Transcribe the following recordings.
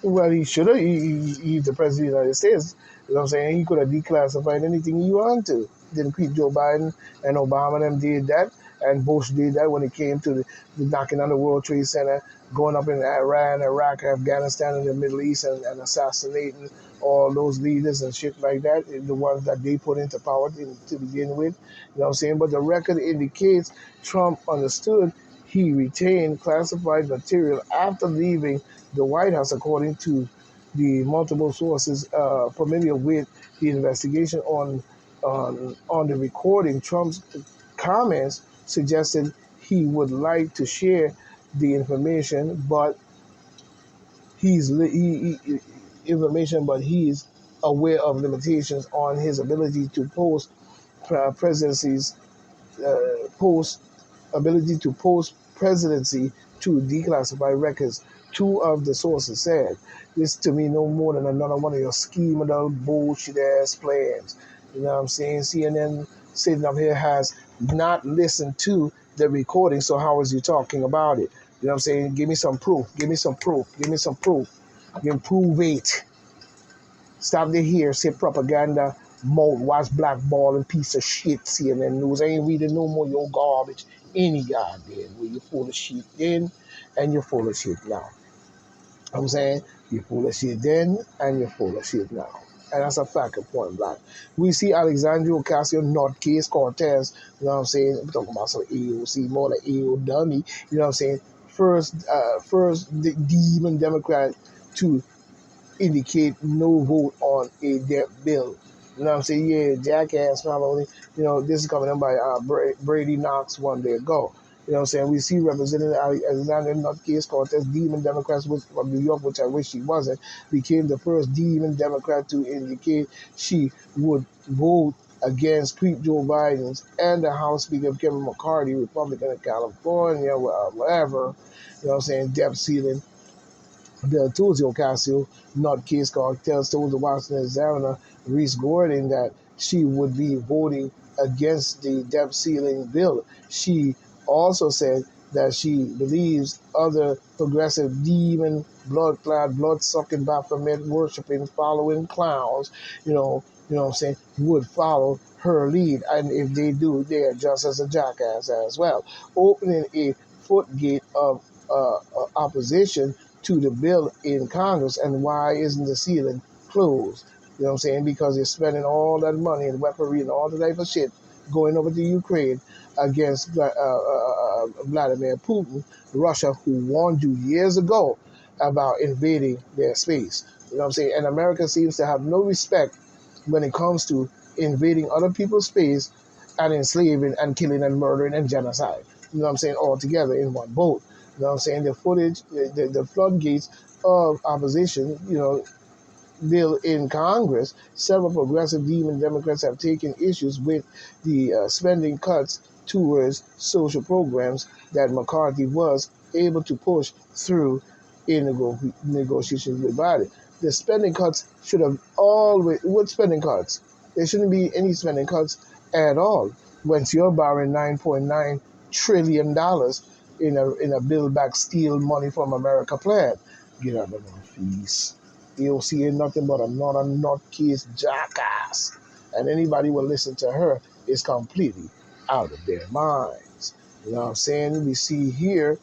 Well, he should have. He's the president of the United States. You know what I'm saying? He could have declassified anything he wanted to. Didn't Joe Biden and Obama them did that, and Bush did that when it came to the knocking on the World Trade Center, going up in Iran, Iraq, Afghanistan, and the Middle East, and assassinating all those leaders and shit like that, the ones that they put into power to begin with. You know what I'm saying? But the record indicates Trump understood he retained classified material after leaving the White House, according to the multiple sources familiar with the investigation on the recording. Trump's comments suggested he would like to share the information, but he's aware of limitations on his ability to post presidencies post ability to post presidency to declassify records. Two of the sources said, "This to me no more than another one of your schemed out bullshit ass plans." You know what I'm saying? CNN sitting up here has not listened to the recording, so how is you talking about it? You know what I'm saying? Give me some proof. Give me some proof. Give me some proof. You can prove it. Stop the hearsay propaganda, mouthwash, blackballing piece of shit CNN News. I ain't reading no more your garbage any goddamn way. You're full of shit then and you're full of shit now. I'm saying you're full of shit then and you're full of shit now. And that's a fact of point blank. We see Alexandria Ocasio, North Cortez, you know what I'm saying? We're talking about some AOC, more like AO dummy, you know what I'm saying? First demon Democrat to indicate no vote on a debt bill. You know what I'm saying? Yeah, jackass, not only, this is coming in by Brady Knox one day ago. You know what I'm saying? We see Representative Alexander Nutcase Cortez, Demon Democrat from New York, which I wish she wasn't, became the first Demon Democrat to indicate she would vote against Joe Biden's and the House Speaker Kevin McCarthy, Republican of California, whatever, you know what I'm saying, debt ceiling Bill Tuzio Ocasio, not case cartels, told the Washington Examiner, Reese Gordon, that she would be voting against the debt ceiling bill. She also said that she believes other progressive demon, blood-clad, blood-sucking, Baphomet worshiping, following clowns, what I'm saying, would follow her lead. And if they do, they are just as a jackass as well. Opening a footgate of opposition to the bill in Congress, and why isn't the ceiling closed? You know what I'm saying? Because they're spending all that money and weaponry and all the type of shit going over to Ukraine against Vladimir Putin, Russia, who warned you years ago about invading their space. You know what I'm saying? And America seems to have no respect when it comes to invading other people's space and enslaving and killing and murdering and genocide. You know what I'm saying? All together in one boat. You know what I'm saying? The footage, the floodgates of opposition, bill in Congress, several progressive demon Democrats have taken issues with the spending cuts towards social programs that McCarthy was able to push through in negotiations with Biden. The spending cuts should have always, what spending cuts? There shouldn't be any spending cuts at all. Once you're borrowing $9.9 trillion in a build back steal money from America plan, get out of my fees. AOC ain't nothing but another nutcase jackass. And anybody will listen to her is completely out of their minds. You know what I'm saying? We see here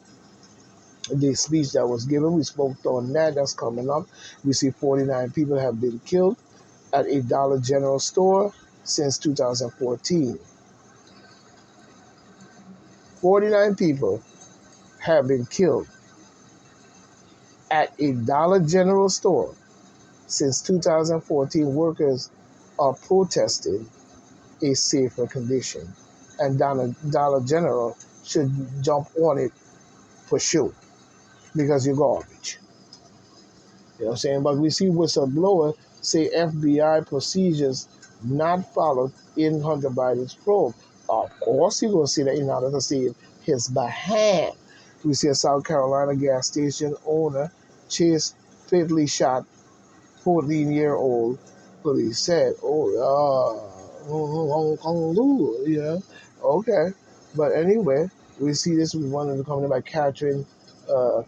the speech that was given. We spoke on that. That's coming up. We see 49 people have been killed at a Dollar General store since 2014. 49 people have been killed at a Dollar General store since 2014. Workers are protesting a safer condition. And Dollar General should jump on it for sure because you're garbage. You know what I'm saying? But we see whistleblower say FBI procedures not followed in Hunter Biden's probe. Of course, you're going to see that in order to save his behalf. We see a South Carolina gas station owner chase fatally shot 14-year-old police said. Yeah, okay. But anyway, we see this with one of the company by Catherine uh,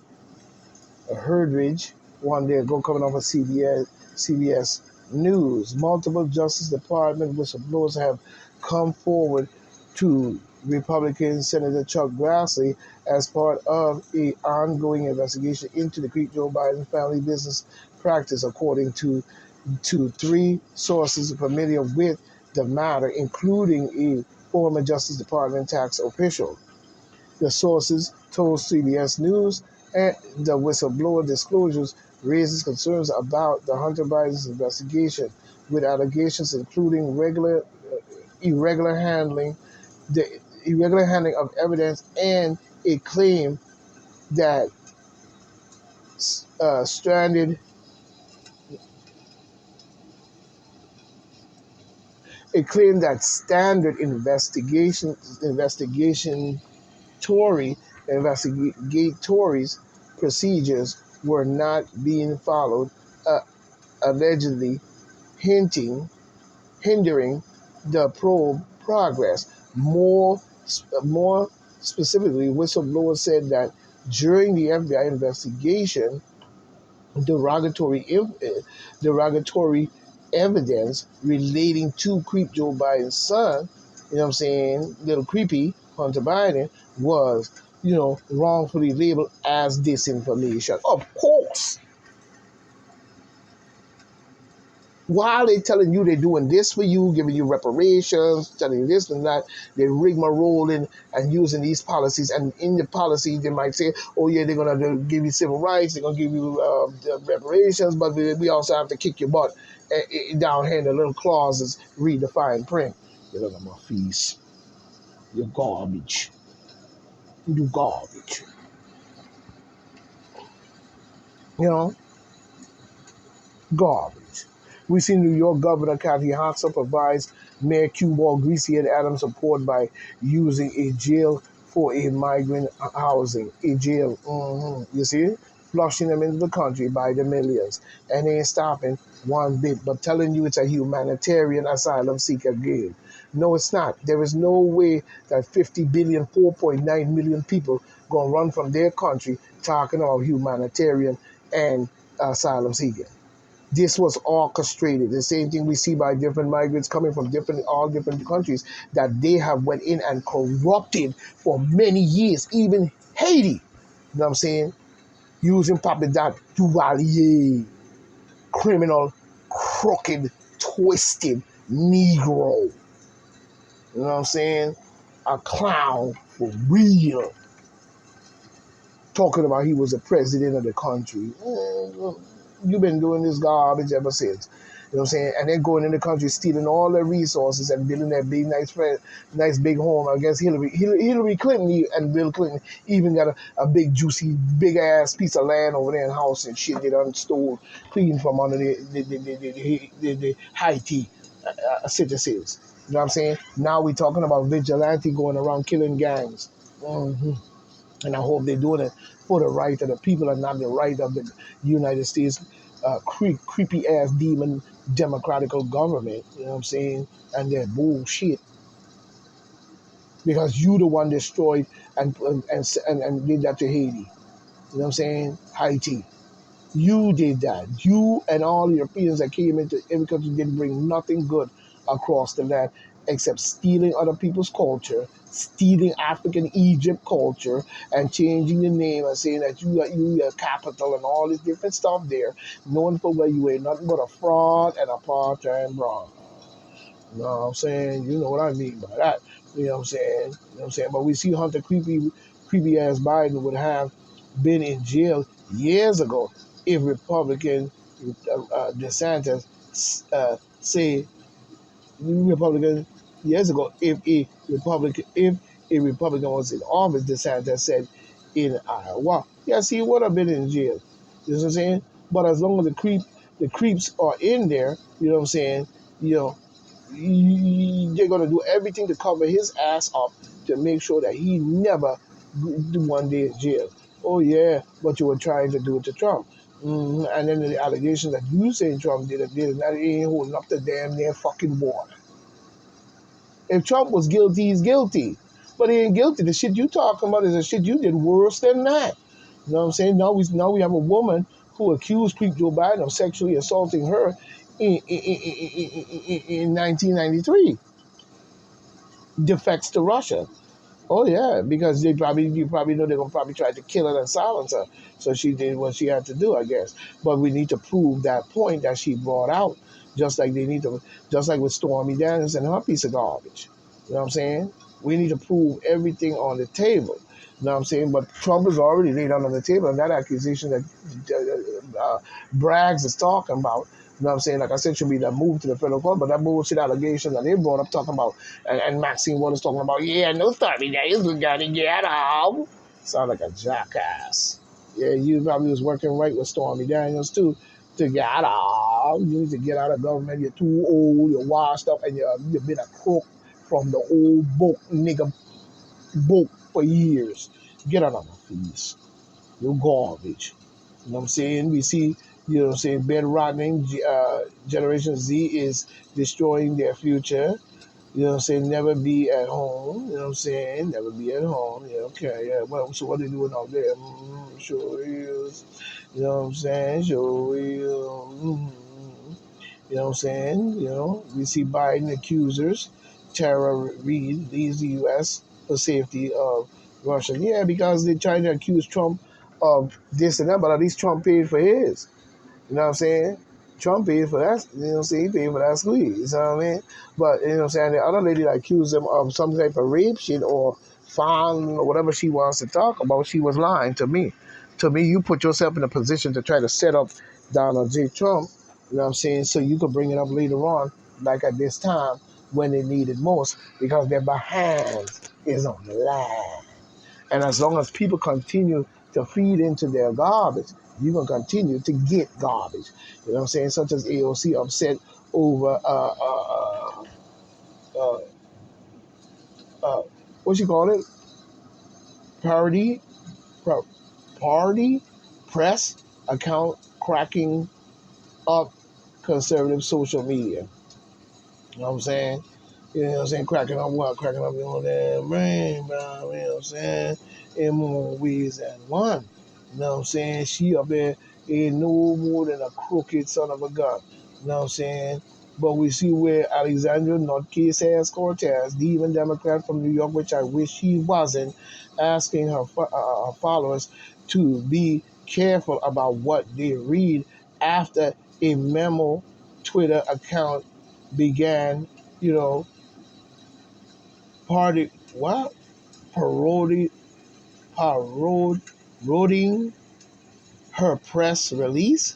Herdridge. one day ago, coming off of CBS News. Multiple Justice Department whistleblowers have come forward to Republican Senator Chuck Grassley as part of a ongoing investigation into the Joe Biden family business practice, according to three sources familiar with the matter, including a former Justice Department tax official. The sources told CBS News and the whistleblower disclosures raises concerns about the Hunter Biden's investigation, with allegations including irregular handling, the irregular handling of evidence, and a claim that stranded a claim that standard Tory investigatories procedures were not being followed, uh, allegedly hinting hindering the probe progress. More specifically, whistleblowers said that during the FBI investigation, derogatory derogatory evidence relating to Creep Joe Biden's son, you know what I'm saying, little creepy Hunter Biden, was, wrongfully labeled as disinformation. Of course, while they telling you they're doing this for you, giving you reparations, telling you this and that, they rigmaroling and using these policies. And in the policy, they might say, oh yeah, they're going to give you civil rights, they're going to give you the reparations, but we also have to kick your butt down here in the little clauses, read the fine print. You look at my fees. You're garbage. You garbage. You know? Garbage. We see New York Governor Kathy Hochul provides Mayor Q Ball Greasy and Adams support by using a jail for a migrant housing. A jail. You see? Flushing them into the country by the millions. And they ain't stopping one bit, but telling you it's a humanitarian asylum seeker game. No, it's not. There is no way that 50 billion, 4.9 million people gonna run from their country talking about humanitarian and asylum seeking. This was orchestrated. The same thing we see by different migrants coming from all different countries that they have went in and corrupted for many years, even Haiti. You know what I'm saying? Using Papa that Duvalier, criminal, crooked, twisted Negro. You know what I'm saying? A clown for real. Talking about he was the president of the country. You've been doing this garbage ever since. You know what I'm saying? And then going in the country, stealing all their resources and building that big, nice big home. I guess Hillary Clinton and Bill Clinton even got a big, juicy, big ass piece of land over there in house and shit they done stole clean from under the Haiti citizens. You know what I'm saying? Now we talking about vigilante going around killing gangs. Mm-hmm. And I hope they're doing it for the right of the people and not the right of the United States creepy ass demon democratical government. You know what I'm saying? And their bullshit because you the one destroyed and did that to Haiti. You know what I'm saying? Haiti. You did that. You and all the Europeans that came into every country didn't bring nothing good across the land except stealing other people's culture, stealing African Egypt culture, and changing the name and saying that you are capital and all this different stuff there, knowing for where you ain't nothing but a fraud and a part-time broad. You know what I'm saying? You know what I mean by that. You know what I'm saying? You know what I'm saying? But we see Hunter creepy ass Biden would have been in jail years ago if Republican DeSantis say Republican years ago if a Republican was in office, DeSantis said in Iowa, yes, he would have been in jail. You know what I'm saying? But as long as the creeps are in there, you know what I'm saying, you know, they're gonna do everything to cover his ass up to make sure that he never do one day in jail. Oh yeah, but you were trying to do it to Trump. And then the allegations that you say Trump did, and that ain't holding up the damn near fucking water. If Trump was guilty, he's guilty. But he ain't guilty. The shit you talking about is the shit you did worse than that. You know what I'm saying? Now we have a woman who accused Joe Biden of sexually assaulting her in 1993 defects to Russia. Oh yeah, because you probably know they're gonna probably try to kill her and silence her. So she did what she had to do, I guess. But we need to prove that point that she brought out, just like they need to, just like with Stormy Daniels and her piece of garbage. You know what I'm saying? We need to prove everything on the table. You know what I'm saying? But Trump has already laid out on the table, and that accusation that Braggs is talking about. You know what I'm saying? Like I said, should be that move to the federal court, but that bullshit allegation that they brought up talking about, and Maxine Waters talking about, yeah, no Stormy Daniels, we gotta get out. Sound like a jackass. Yeah, you probably was working right with Stormy Daniels too to get out. You need to get out of government. You're too old. You're washed up, and you've been a crook from the old book nigga book for years. Get out of my face. You're garbage. You know what I'm saying? We see, you know what I'm saying, bed rotting. Generation Z is destroying their future. You know what I'm saying? Never be at home. You know what I'm saying? Never be at home. Yeah, okay, yeah. Well, so what are they doing out there? Sure is. You know what I'm saying? Sure is. You know what I'm saying? You know, we see Biden accusers. Tara Reid leaves the U.S. for safety of Russia. Yeah, because they're trying to accuse Trump of this and that, but at least Trump paid for his. You know what I'm saying? Trump paid for that. You know what I'm saying? He paid for that squeeze. You know what I mean? But, you know what I'm saying? The other lady that accused him of some type of rape shit or found or whatever she wants to talk about, she was lying to me. To me, you put yourself in a position to try to set up Donald J. Trump, you know what I'm saying, so you could bring it up later on, like at this time, when they need it most, because their behind is on the line. And as long as people continue to feed into their garbage, you're going to continue to get garbage. You know what I'm saying? Such as AOC upset over, uh, uh, what you call it? Party, party press account cracking up conservative social media. You know what I'm saying? You know what I'm saying? Cracking up what? Cracking up on that brain, bro. You know what I'm saying? In more ways than one. You know what I'm saying? She up there ain't no more than a crooked son of a gun. You know what I'm saying? But we see where Alexandria Nutcase Cortez, the even Democrat from New York, which I wish she wasn't, asking her followers to be careful about what they read after a memo Twitter account began, you know, party what? Parody parodying her press release.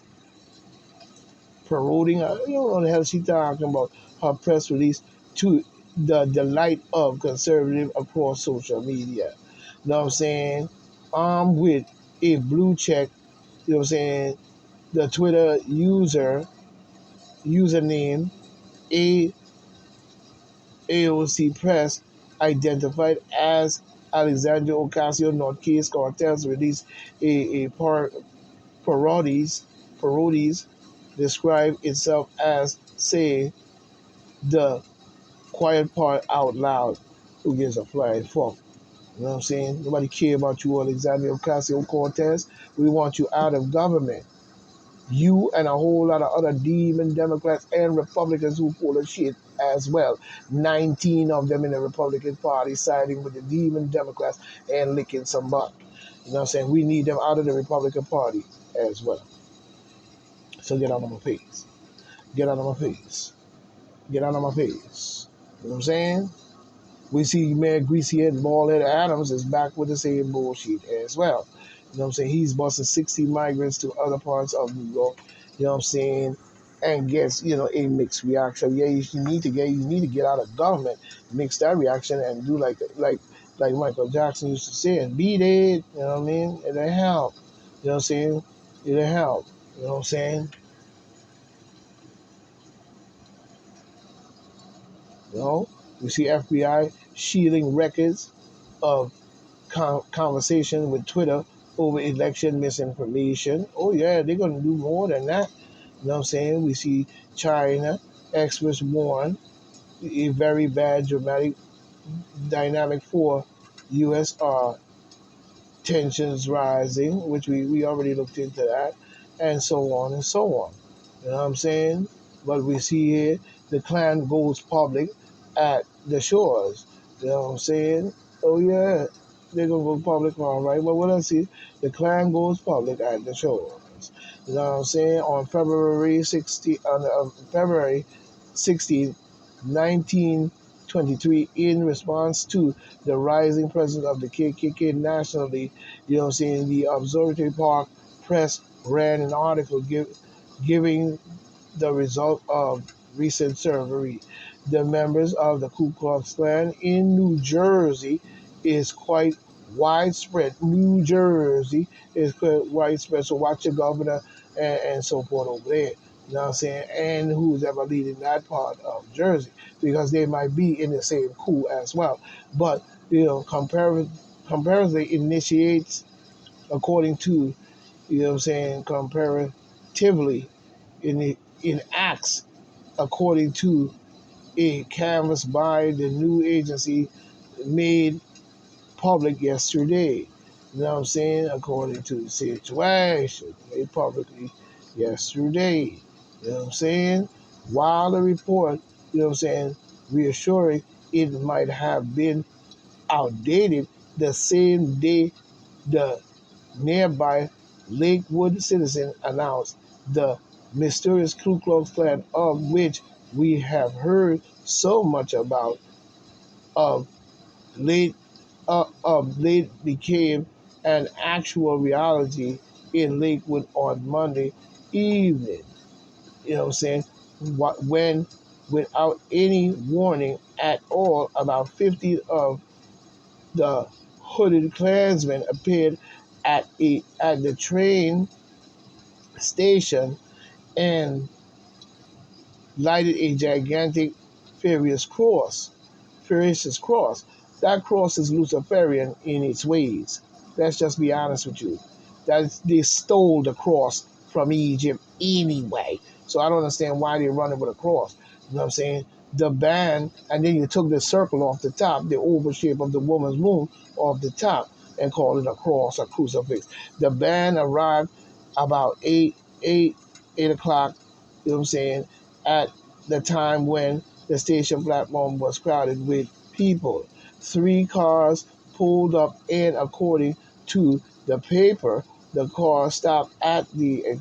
Parodying, I don't know what the hell she talking about. Her press release to the delight of conservative across social media. You know what I'm saying? Armed with a blue check, you know what I'm saying? The Twitter username A AOC Press, identified as Alexandria Ocasio-Cortez, released a parodies describe itself as saying the quiet part out loud. Who gives a flying fuck? You know what I'm saying? Nobody care about you, Alexandria Ocasio-Cortez. We want you out of government. You and a whole lot of other demon Democrats and Republicans who full of shit as well. 19 of them in the Republican Party siding with the demon Democrats and licking some butt. You know what I'm saying? We need them out of the Republican Party as well. So get out of my face. Get out of my face. Get out of my face. You know what I'm saying? We see Mayor Greasy Head Ballhead Adams is back with the same bullshit as well. You know what I'm saying? He's busting 60 migrants to other parts of New York. You know what I'm saying? And gets, you know, a mixed reaction. Yeah, you need to get out of government, mix that reaction and do like Michael Jackson used to say and beat it, you know what I mean? It'll help. You know what I'm saying? It'll help. You know what I'm saying? You know? We see FBI shielding records of conversation with Twitter over election misinformation. Oh yeah, they're gonna do more than that. You know what I'm saying? We see China experts warn a very bad dramatic dynamic for U.S. Tensions rising, which we already looked into that. and so on and so on. You know what I'm saying? But we see here the Klan goes public at the shores. You know what I'm saying? Oh yeah, they're gonna go public, all right. But what I see, the Klan goes public at the shores. You know what I'm saying? On February 16th, 1923, in response to the rising presence of the KKK nationally, you know what I'm saying, the Observatory Park Press ran an article giving the result of recent surgery. The members of the Ku Klux Klan in New Jersey is quite widespread. New Jersey is quite widespread. So watch your governor and so forth over there. You know what I'm saying? And who's ever leading that part of Jersey, because they might be in the same coup as well. But you know, comparatively initiates according to, you know what I'm saying, comparatively in acts according to a canvass by the new agency made public yesterday. You know what I'm saying? According to the situation made publicly yesterday. You know what I'm saying? While the report, you know what I'm saying, reassuring it might have been outdated the same day the nearby Lakewood citizen announced the mysterious Ku Klux Klan, of which we have heard so much about, of late became an actual reality in Lakewood on Monday evening. You know what I'm saying? When, without any warning at all, about 50 of the hooded Klansmen appeared at the train station and lighted a gigantic furious cross. Furious cross. That cross is Luciferian in its ways. Let's just be honest with you. That they stole the cross from Egypt anyway. So I don't understand why they're running with a cross. You know what I'm saying? The band, and then you took the circle off the top, the oval shape of the woman's womb off the top, and called it a cross, a crucifix. The band arrived about 8 o'clock, you know what I'm saying, at the time when the station platform was crowded with people. Three cars pulled up, and according to the paper, the car stopped at the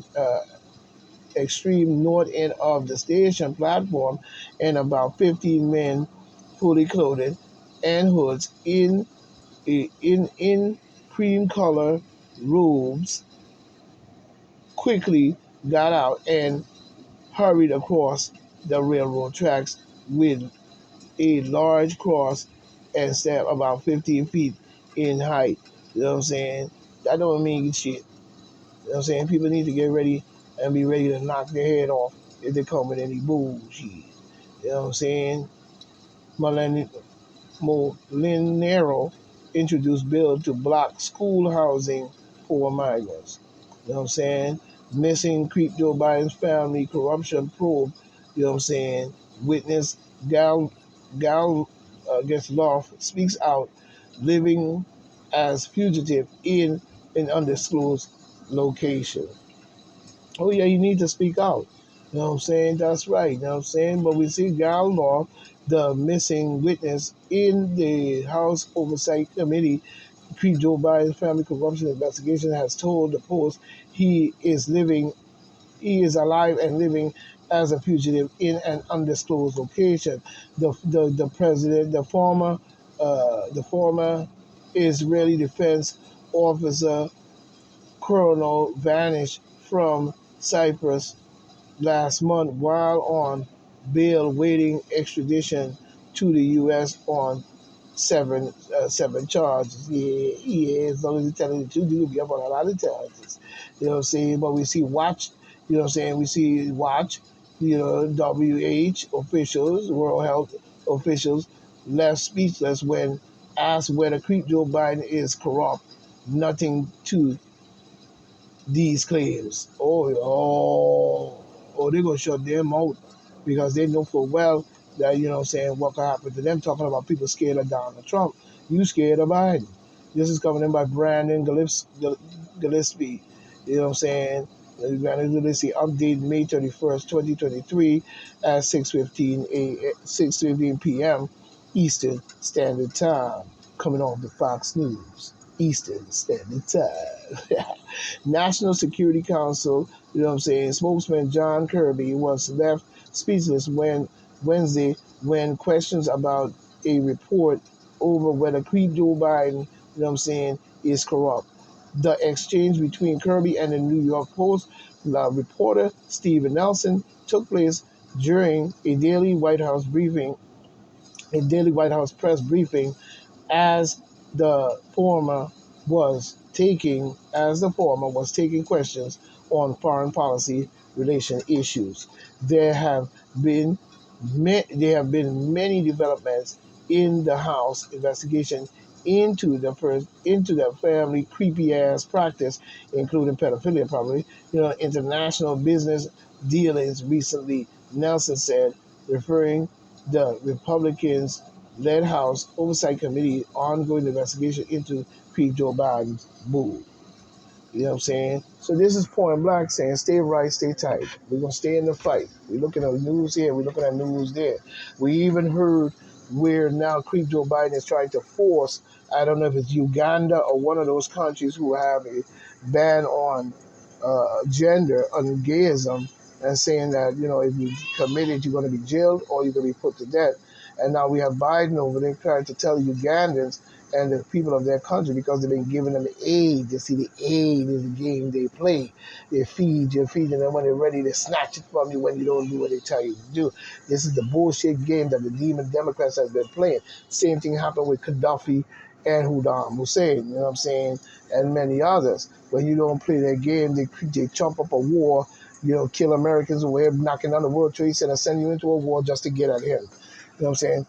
extreme north end of the station platform, and about 15 men, fully clothed and hoods in cream color robes, quickly got out and hurried across the railroad tracks with a large cross and staff about 15 feet in height. You know what I'm saying? That don't mean shit. You know what I'm saying? People need to get ready and be ready to knock their head off if they come with any bullshit. You know what I'm saying? Molinero introduced bill to block school housing for migrants. You know what I'm saying? Missing creep Joe Biden's family corruption probe. You know what I'm saying? Witness Gal against law speaks out, living as fugitive in an undisclosed location. Oh yeah, you need to speak out. You know what I'm saying? That's right. You know what I'm saying? But we see Gal Law, the missing witness in the House Oversight Committee, Joe Biden's family corruption investigation, has told the Post he is alive and living as a fugitive in an undisclosed location. The president, the former Israeli defense officer colonel, vanished from Cyprus last month while on bail, waiting extradition to the U.S. on seven charges. Yeah, as long as you're telling the truth, you'll be up on a lot of charges. You know what I'm saying? But we see watch. You know what I'm saying? We see watch. You know, WH officials, World Health officials, left speechless when asked whether creep Joe Biden is corrupt. Nothing to these claims. They're gonna shut them out because they know for well that, you know what I'm saying, what could happen to them. Talking about people scared of Donald Trump. You scared of Biden. This is coming in by Brandon Gillespie. You know what I'm saying? Let's see, update May 31st, 2023 at 6:15 p.m. Eastern Standard Time. Coming off the Fox News Eastern Standard Time. National Security Council, spokesman John Kirby was left speechless when Wednesday when questions about a report over whether Joe Biden, is corrupt. The exchange between Kirby and the New York Post reporter Stephen Nelson took place during a daily White House press briefing as the former was taking questions on foreign policy relation issues. There have been many developments in the House investigation into the family creepy ass practice, including pedophilia, probably international business dealings recently. Nelson said, referring the Republicans led House Oversight Committee ongoing investigation into Joe Biden's move. You know what I'm saying? So this is point blank saying stay right, stay tight. We're going to stay in the fight. We're looking at news here, we're looking at news there. We even heard where now Joe Biden is trying to force, I don't know if it's Uganda or one of those countries who have a ban on gender, on gayism, and saying that, if you commit it, you're going to be jailed or you're going to be put to death. And now we have Biden over there trying to tell Ugandans and the people of their country, because they've been giving them aid. You see, the aid is the game they play. They feed you, and when they're ready, they snatch it from you when you don't do what they tell you to do. This is the bullshit game that the demon Democrats have been playing. Same thing happened with Gaddafi and Saddam Hussein, you know what I'm saying, and many others. When you don't play their game, they chump up a war, kill Americans away, knocking down the World Trade Center, send you into a war just to get at him. You know what I'm saying?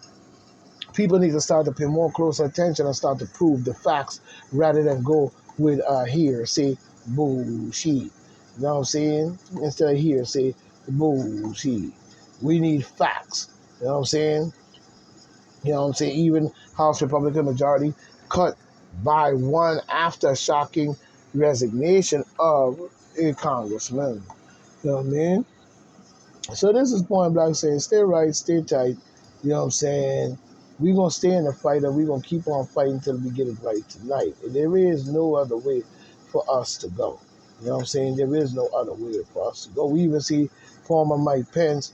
People need to start to pay more close attention and start to prove the facts rather than go with hearsay bullshit. You know what I'm saying? Instead of hearsay bullshit. We need facts. You know what I'm saying? Even House Republican majority cut by one after shocking resignation of a congressman. You know what I mean? So this is point blank saying stay right, stay tight. You know what I'm saying? We're going to stay in the fight and we're going to keep on fighting until we get it right tonight. And there is no other way for us to go. You know what I'm saying? There is no other way for us to go. We even see former Mike Pence,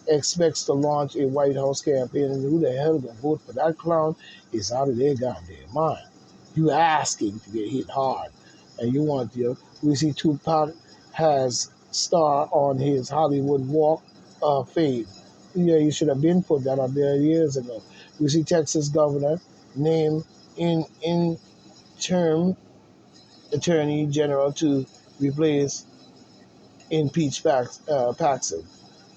expects to launch a White House campaign. And who the hell going to vote for that clown is out of their goddamn mind. You asking to get hit hard. And we see Tupac has star on his Hollywood Walk of Fame. Yeah, you should have been put that up there years ago. We see Texas governor named in interim attorney general to replace impeached Paxson.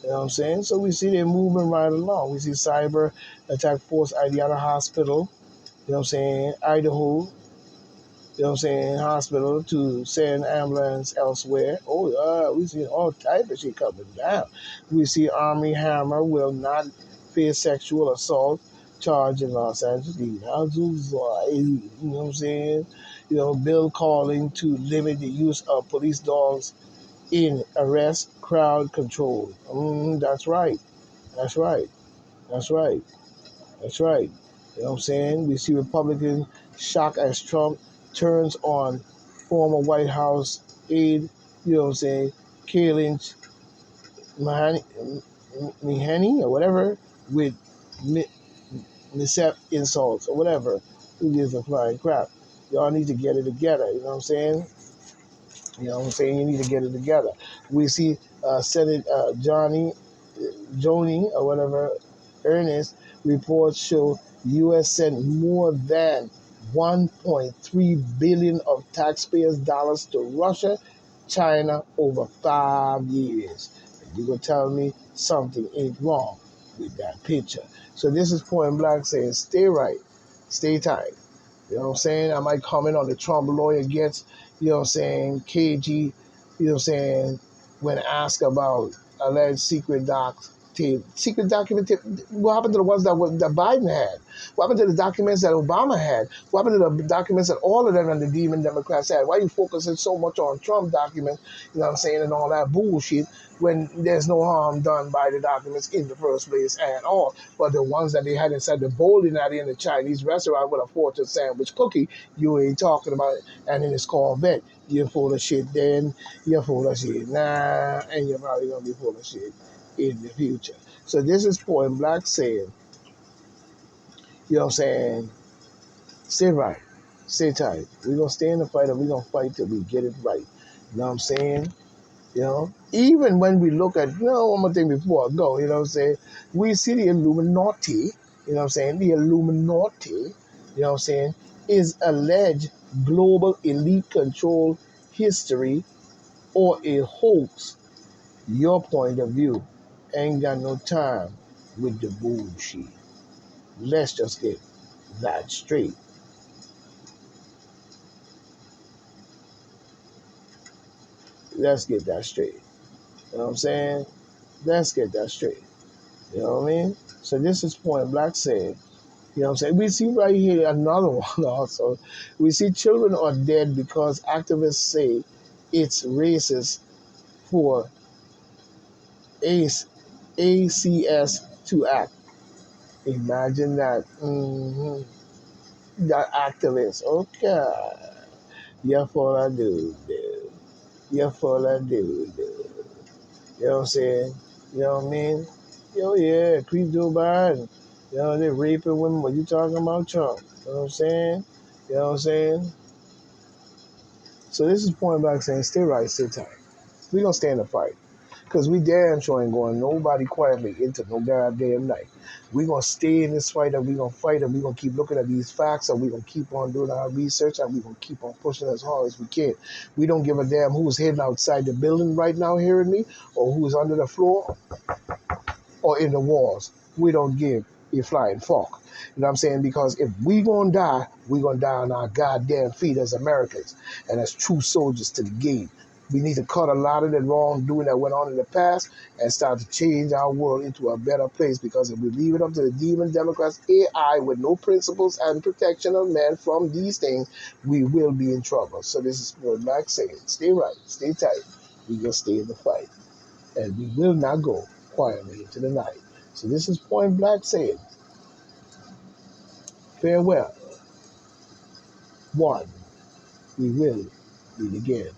You know what I'm saying? So we see they're moving right along. We see cyber attack force Indiana Hospital, Idaho, hospital to send ambulance elsewhere. Oh, we see all type of shit coming down. We see Army Hammer will not face sexual assault charge in Los Angeles. You know what I'm saying? Bill calling to limit the use of police dogs in arrest crowd control. That's right. That's right. That's right. That's right. You know what I'm saying? We see Republicans shock as Trump turns on former White House aide, Kayleigh Mahoney or whatever, with misep insults or whatever. Who gives a flying crap? Y'all need to get it together. You know what I'm saying? You know what I'm saying? You need to get it together. We see Senate Joni or whatever, Ernest, reports show U.S. sent more than 1.3 billion of taxpayers' dollars to Russia, China over 5 years. And you're going to tell me something ain't wrong with that picture. So this is point blank saying stay right, stay tight. You know what I'm saying? I might comment on the Trump lawyer gets, KG, when asked about alleged secret docs tape, secret document tape. What happened to the ones that Biden had? What happened to the documents that Obama had? What happened to the documents that all of them and the demon Democrats had? Why are you focusing so much on Trump documents, you know what I'm saying, and all that bullshit when there's no harm done by the documents in the first place at all? But the ones that they had inside the bowling alley in the Chinese restaurant with a fortune sandwich cookie, you ain't talking about it. And in his Corvette, you're full of shit then, you're full of shit now, and you're probably going to be full of shit in the future. So this is Point Black saying, you know what I'm saying, stay right, stay tight. We're going to stay in the fight and we're going to fight till we get it right. You know what I'm saying? You know, even when we look at, one more thing before I go, you know what I'm saying, we see the Illuminati, you know what I'm saying, the Illuminati, you know what I'm saying, is alleged global elite control history or a hoax. Your point of view ain't got no time with the bullshit. Let's just get that straight. Let's get that straight. You know what I'm saying? Let's get that straight. You know what I mean? So this is Point Black saying, you know what I'm saying? We see right here another one also. We see children are dead because activists say it's racist for ACS to act. Imagine that. That activist. Okay. Yeah, for I do. Yeah, for I do. You know what I'm saying? You know what I mean? Yo, yeah, creep do Biden. You know, they raping women, but you talking about Trump. You know what I'm saying? You know what I'm saying? So this is Point Blank saying, stay right, stay tight. We gonna stay in the fight. Because we damn sure ain't going nobody quietly into no goddamn night. We gonna stay in this fight and we gonna fight and we gonna keep looking at these facts and we gonna keep on doing our research and we gonna keep on pushing as hard as we can. We don't give a damn who's hidden outside the building right now hearing me or who's under the floor or in the walls. We don't give a flying fuck. You know what I'm saying? Because if we gonna die, we gonna die on our goddamn feet as Americans and as true soldiers to the game. We need to cut a lot of the wrongdoing that went on in the past and start to change our world into a better place. Because if we leave it up to the demon Democrats, AI, with no principles and protection of men from these things, we will be in trouble. So this is what Max saying. Stay right, stay tight. We gonna stay in the fight. And we will not go quietly into the night. So this is Point Black saying, farewell. One, we will meet again.